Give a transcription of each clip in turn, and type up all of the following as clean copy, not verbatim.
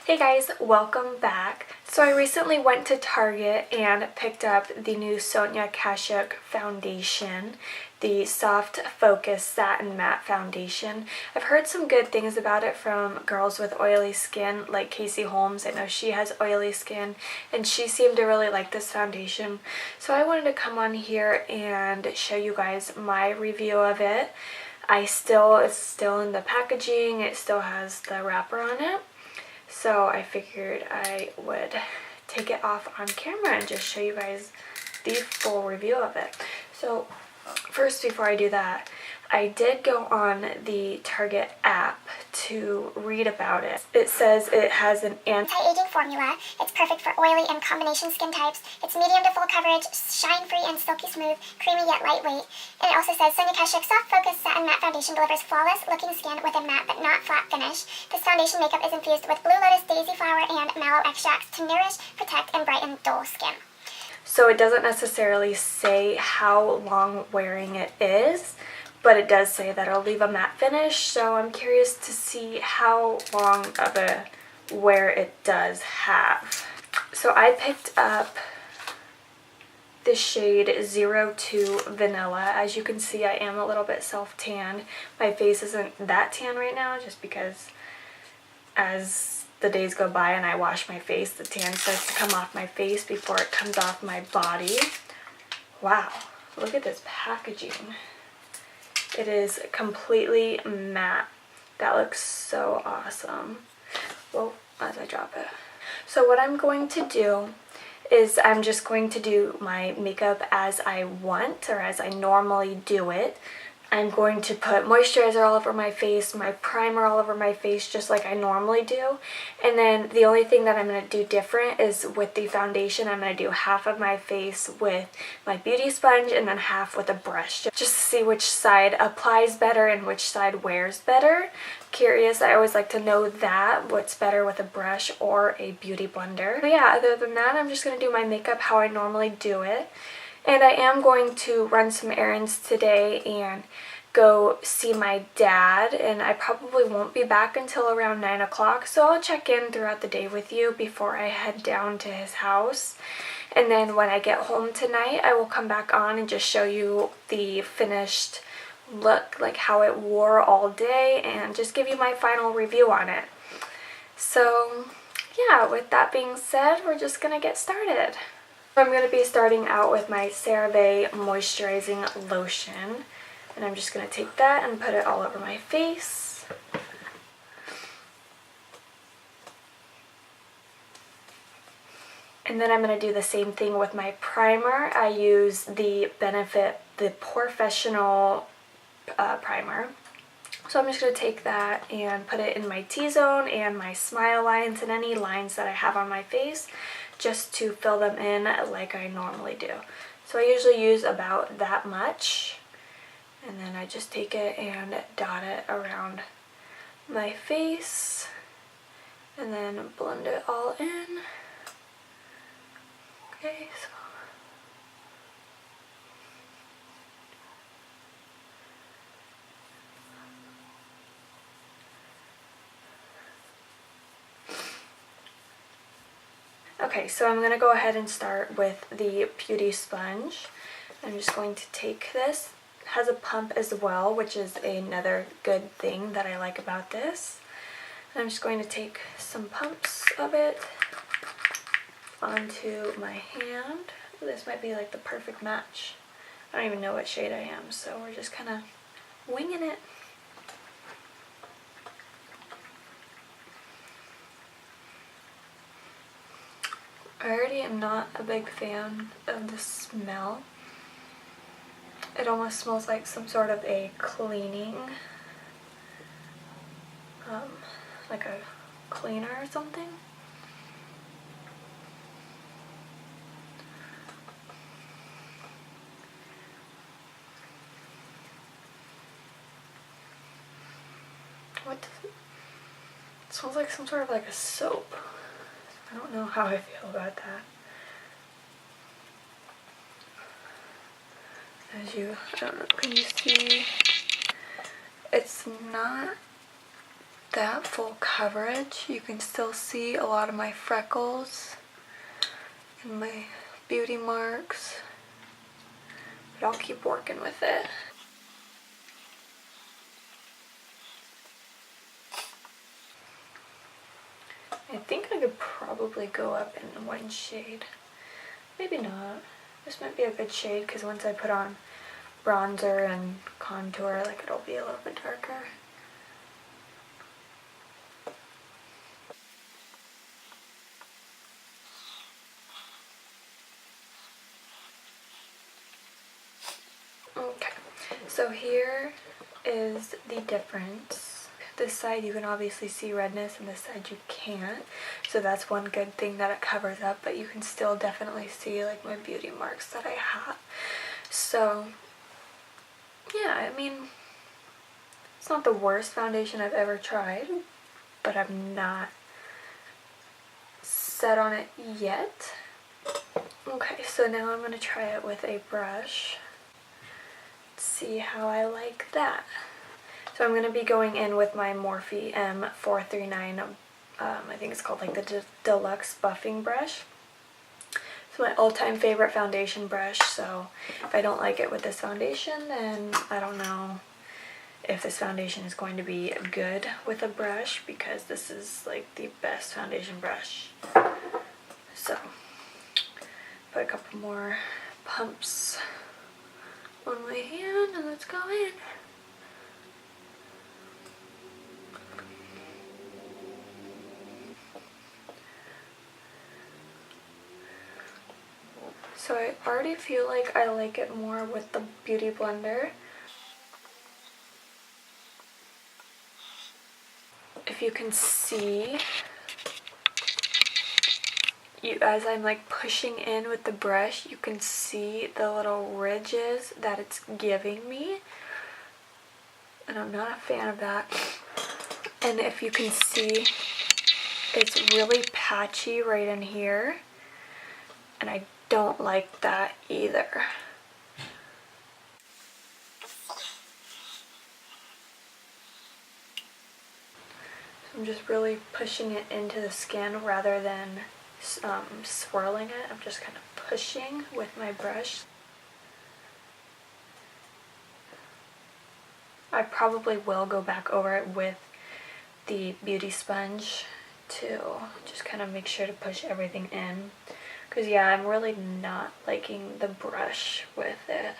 Hey guys, welcome back. So I recently went to Target and picked up the new Sonia Kashuk foundation, the Soft Focus Satin Matte Foundation. I've heard some good things about it from girls with oily skin like Casey Holmes. I know she has oily skin and she seemed to really like this foundation. So I wanted to come on here and show you guys my review of it. It's still in the packaging, it still has the wrapper on it. So I figured I would take it off on camera and just show you guys the full review of it. So first, before I do that, I did go on the Target app to read about it. It says it has an anti-aging formula. It's perfect for oily and combination skin types. It's medium to full coverage, shine-free and silky smooth, creamy yet lightweight. And it also says Sonia Kashuk Soft Focus Satin Matte Foundation delivers flawless looking skin with a matte but not flat finish. This foundation makeup is infused with blue lotus, daisy flower, and mallow extracts to nourish, protect, and brighten dull skin. So it doesn't necessarily say how long wearing it is, but it does say that it'll leave a matte finish, so I'm curious to see how long of a wear it does have. So I picked up the shade 02 Vanilla. As you can see, I am a little bit self-tanned. My face isn't that tan right now just because as the days go by and I wash my face, the tan starts to come off my face before it comes off my body. Wow, look at this packaging. It is completely matte. That looks so awesome. Well, as I drop it. So what I'm going to do is I'm just going to do my makeup as I want, or as I normally do it. I'm going to put moisturizer all over my face, my primer all over my face, just like I normally do. And then the only thing that I'm going to do different is with the foundation, I'm going to do half of my face with my beauty sponge and then half with a brush, just to see which side applies better and which side wears better. Curious, I always like to know that, what's better with a brush or a beauty blender. But yeah, other than that, I'm just going to do my makeup how I normally do it. And I am going to run some errands today and go see my dad, and I probably won't be back until around 9 o'clock, so I'll check in throughout the day with you before I head down to his house. And then when I get home tonight, I will come back on and just show you the finished look, like how it wore all day, and just give you my final review on it. So yeah, with that being said, we're just gonna get started. I'm going to be starting out with my CeraVe Moisturizing Lotion, and I'm just going to take that and put it all over my face. And then I'm going to do the same thing with my primer. I use the Professional primer. So I'm just going to take that and put it in my T-zone and my smile lines and any lines that I have on my face, just to fill them in like I normally do. So I usually use about that much, and then I just take it and dot it around my face and then blend it all in. Okay, so okay, so I'm going to go ahead and start with the beauty sponge. I'm just going to take this. It has a pump as well, which is another good thing that I like about this. And I'm just going to take some pumps of it onto my hand. This might be like the perfect match. I don't even know what shade I am, so we're just kind of winging it. I already am not a big fan of the smell. It almost smells like some sort of a cleaning, like a cleaner or something. What does it smells like? Some sort of like a soap. I don't know how I feel about that. I don't know, can you see? It's not that full coverage. You can still see a lot of my freckles and my beauty marks, but I'll keep working with it. I think I could probably go up in one shade. Maybe not. This might be a good shade because once I put on bronzer and contour, like, it'll be a little bit darker. Okay, so here is the difference. This side you can obviously see redness and this side you can't. So that's one good thing that it covers up, but you can still definitely see like my beauty marks that I have. So yeah, I mean, it's not the worst foundation I've ever tried, but I'm not set on it yet. Okay, so now I'm going to try it with a brush. See how I like that. So I'm going to be going in with my Morphe M439, I think it's called like the Deluxe Buffing Brush. It's my all-time favorite foundation brush, so if I don't like it with this foundation, then I don't know if this foundation is going to be good with a brush, because this is like the best foundation brush. So, put a couple more pumps on my hand and let's go in. So I already feel like I like it more with the Beauty Blender. If you can see, as I'm like pushing in with the brush, you can see the little ridges that it's giving me. And I'm not a fan of that. And if you can see, it's really patchy right in here. And I don't like that either. So I'm just really pushing it into the skin rather than swirling it. I'm just kind of pushing with my brush. I probably will go back over it with the beauty sponge to just kind of make sure to push everything in. Because yeah, I'm really not liking the brush with it.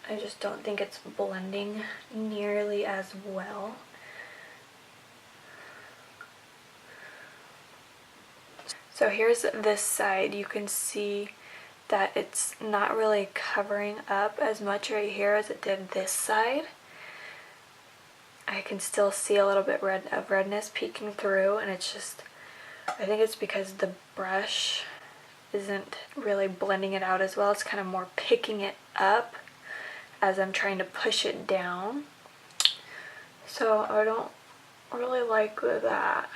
I just don't think it's blending nearly as well. So here's this side. You can see that it's not really covering up as much right here as it did this side. I can still see a little bit of redness peeking through, and it's just, I think it's because the brush isn't really blending it out as well. It's kind of more picking it up as I'm trying to push it down. So I don't really like that.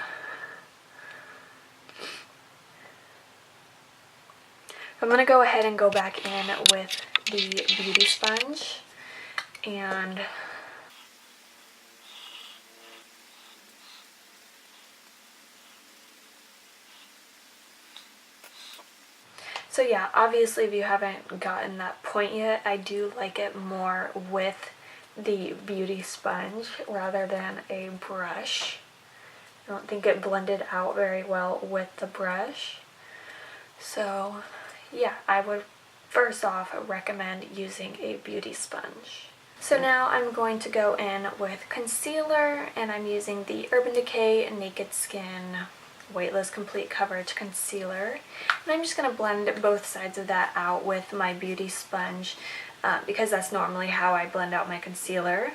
I'm going to go ahead and go back in with the beauty sponge and so yeah, obviously if you haven't gotten that point yet, I do like it more with the beauty sponge rather than a brush. I don't think it blended out very well with the brush. So yeah, I would first off recommend using a beauty sponge. So now I'm going to go in with concealer, and I'm using the Urban Decay Naked Skin Weightless Complete Coverage Concealer. And I'm just going to blend both sides of that out with my beauty sponge because that's normally how I blend out my concealer.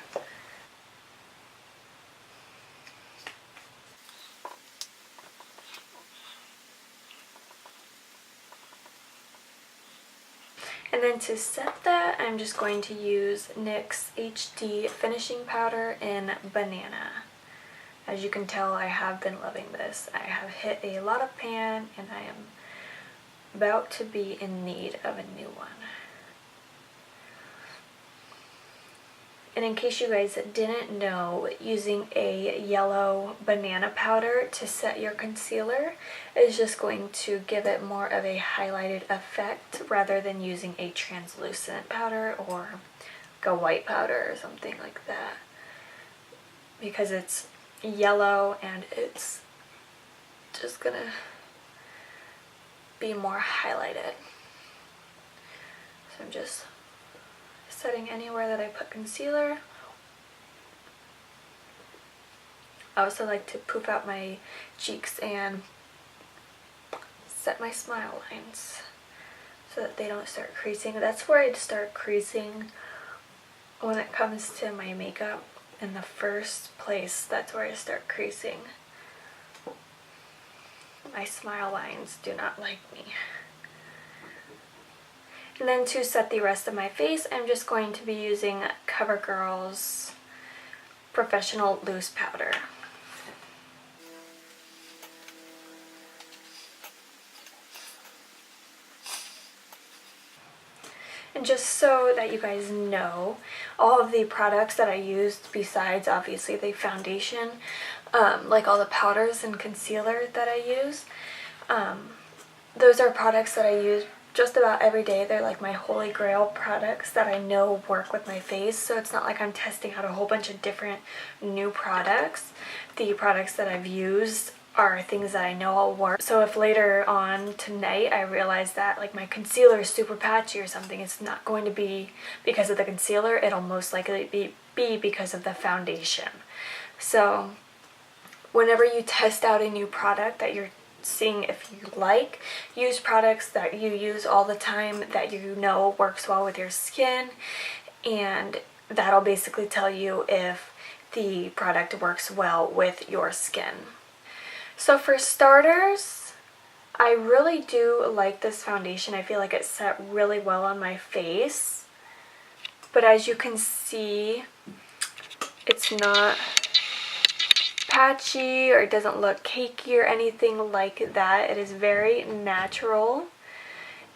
And then to set that, I'm just going to use NYX HD Finishing Powder in Banana. As you can tell, I have been loving this. I have hit a lot of pan, and I am about to be in need of a new one. And in case you guys didn't know, using a yellow banana powder to set your concealer is just going to give it more of a highlighted effect rather than using a translucent powder or like a white powder or something like that. Because it's yellow and it's just gonna be more highlighted. So I'm just setting anywhere that I put concealer. I also like to poof out my cheeks and set my smile lines so that they don't start creasing. That's where I'd start creasing when it comes to my makeup. In the first place, that's where I start creasing. My smile lines do not like me. And then to set the rest of my face, I'm just going to be using CoverGirl's Professional Loose Powder. And just so that you guys know, all of the products that I used, besides obviously the foundation, like all the powders and concealer that I use, those are products that I use just about every day. They're like my holy grail products that I know work with my face, so it's not like I'm testing out a whole bunch of different new products. The products that I've used are things that I know will work. So if later on tonight I realize that like my concealer is super patchy or something, it's not going to be because of the concealer, it'll most likely be because of the foundation. So whenever you test out a new product that you're seeing if you like, use products that you use all the time that you know works well with your skin, and that'll basically tell you if the product works well with your skin. So for starters, I really do like this foundation. I feel like it set really well on my face, but as you can see, it's not patchy or it doesn't look cakey or anything like that. It is very natural,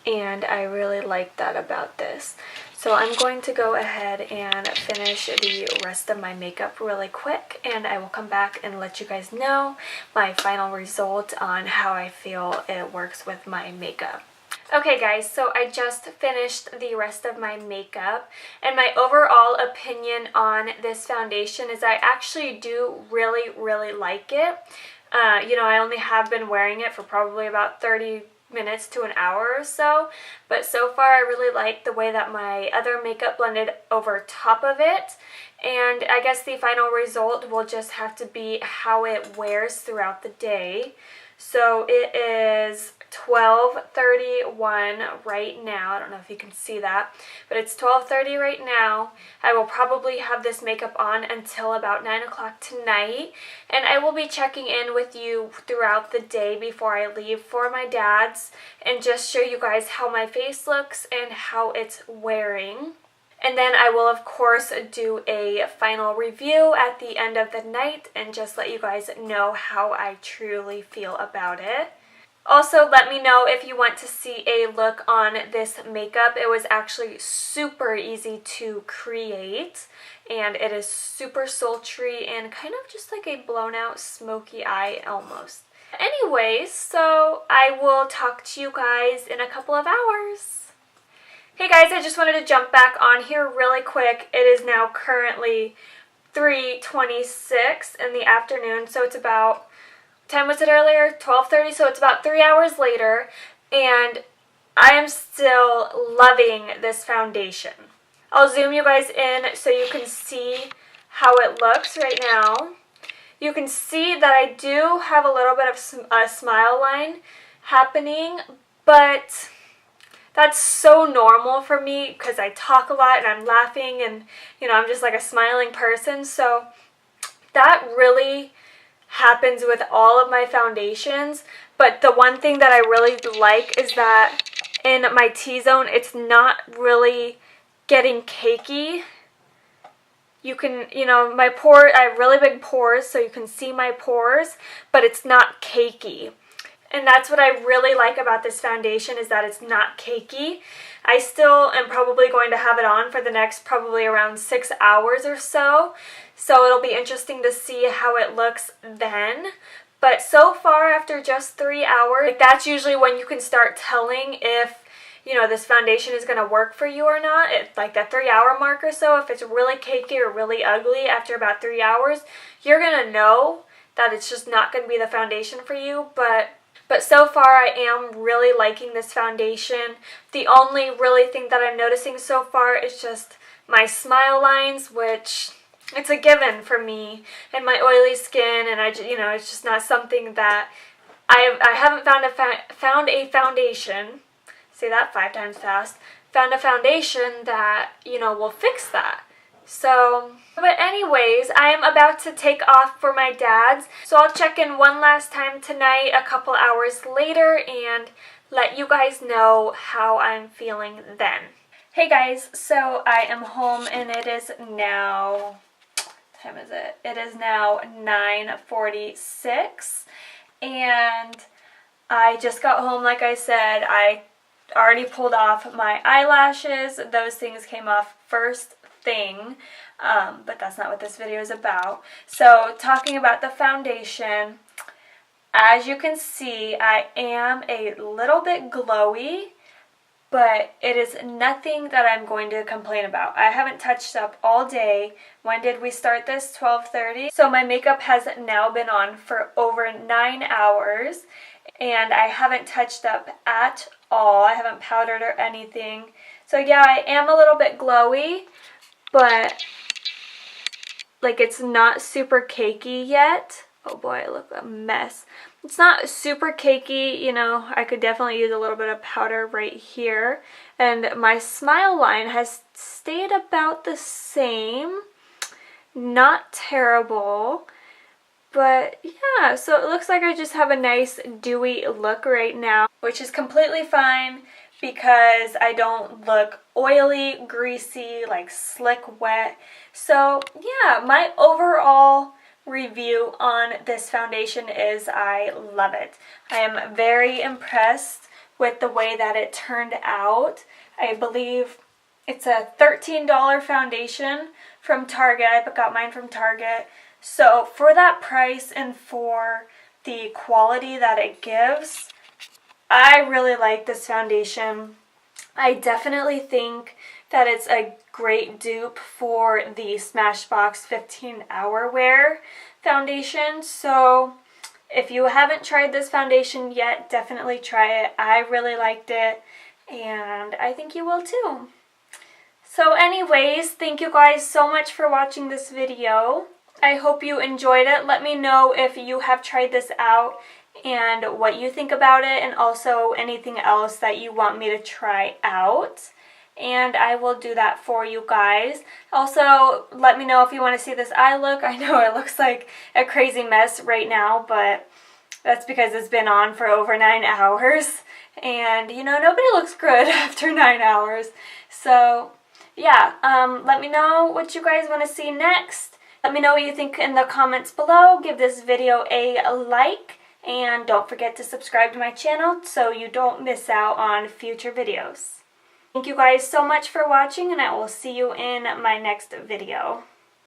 and I really like that about this. So I'm going to go ahead and finish the rest of my makeup really quick, and I will come back and let you guys know my final result on how I feel it works with my makeup. Okay guys, so I just finished the rest of my makeup, and my overall opinion on this foundation is I actually do really like it. You know, I only have been wearing it for probably about 30 minutes to an hour or so, but so far I really like the way that my other makeup blended over top of it, and I guess the final result will just have to be how it wears throughout the day. So it is 12:31 right now. I don't know if you can see that, but it's 12:30 right now. I will probably have this makeup on until about 9 o'clock tonight, and I will be checking in with you throughout the day before I leave for my dad's and just show you guys how my face looks and how it's wearing. And then I will of course do a final review at the end of the night and just let you guys know how I truly feel about it. Also, let me know if you want to see a look on this makeup. It was actually super easy to create, and it is super sultry and kind of just like a blown out smoky eye almost. Anyways, so I will talk to you guys in a couple of hours. Hey guys, I just wanted to jump back on here really quick. It is now currently 3:26 in the afternoon, so it's about, what time was it earlier? 12:30, so it's about 3 hours later, and I am still loving this foundation. I'll zoom you guys in so you can see how it looks right now. You can see that I do have a little bit of a smile line happening, but that's so normal for me because I talk a lot and I'm laughing and, you know, I'm just like a smiling person. So that really happens with all of my foundations. But the one thing that I really like is that in my T-zone, it's not really getting cakey. You can, you know, my pores, I have really big pores, so you can see my pores, but it's not cakey. And that's what I really like about this foundation, is that it's not cakey. I still am probably going to have it on for the next probably around 6 hours or so. So it'll be interesting to see how it looks then. But so far, after just 3 hours, like, that's usually when you can start telling if, you know, this foundation is going to work for you or not. It's like that 3 hour mark or so. If it's really cakey or really ugly after about 3 hours, you're going to know that it's just not going to be the foundation for you. But so far, I am really liking this foundation. The only really thing that I'm noticing so far is just my smile lines, which it's a given for me and my oily skin, and it's just not something that I haven't found a foundation. Say that 5 times fast. Found a foundation that, will fix that. So, but anyways, I am about to take off for my dad's. So I'll check in one last time tonight, a couple hours later, and let you guys know how I'm feeling then. Hey guys, so I am home and it is now, what time is it? It is now 9:46, and I just got home. Like I said, I already pulled off my eyelashes. Those things came off first thing, but that's not what this video is about. So talking about the foundation, as you can see, I am a little bit glowy, but it is nothing that I'm going to complain about. I haven't touched up all day. When did we start this? 12:30. So my makeup has now been on for over 9 hours, and I haven't touched up at all. I haven't powdered or anything. So yeah, I am a little bit glowy, but like, it's not super cakey yet. Oh boy, I look a mess. It's not super cakey, I could definitely use a little bit of powder right here. And my smile line has stayed about the same. Not terrible. But yeah, so it looks like I just have a nice dewy look right now, which is completely fine because I don't look oily, greasy, like slick wet. So yeah, my overall review on this foundation is I love it. I am very impressed with the way that it turned out. I believe it's a $13 foundation from Target. I got mine from Target. So for that price and for the quality that it gives, I really like this foundation. I definitely think that it's a great dupe for the Smashbox 15 Hour Wear foundation. So if you haven't tried this foundation yet, definitely try it. I really liked it, and I think you will too. So anyways, thank you guys so much for watching this video. I hope you enjoyed it. Let me know if you have tried this out and what you think about it, and also anything else that you want me to try out. And I will do that for you guys. Also, let me know if you want to see this eye look. I know it looks like a crazy mess right now, but that's because it's been on for over 9 hours. And, nobody looks good after 9 hours. So, yeah, let me know what you guys want to see next. Let me know what you think in the comments below. Give this video a like. And don't forget to subscribe to my channel so you don't miss out on future videos. Thank you guys so much for watching, and I will see you in my next video.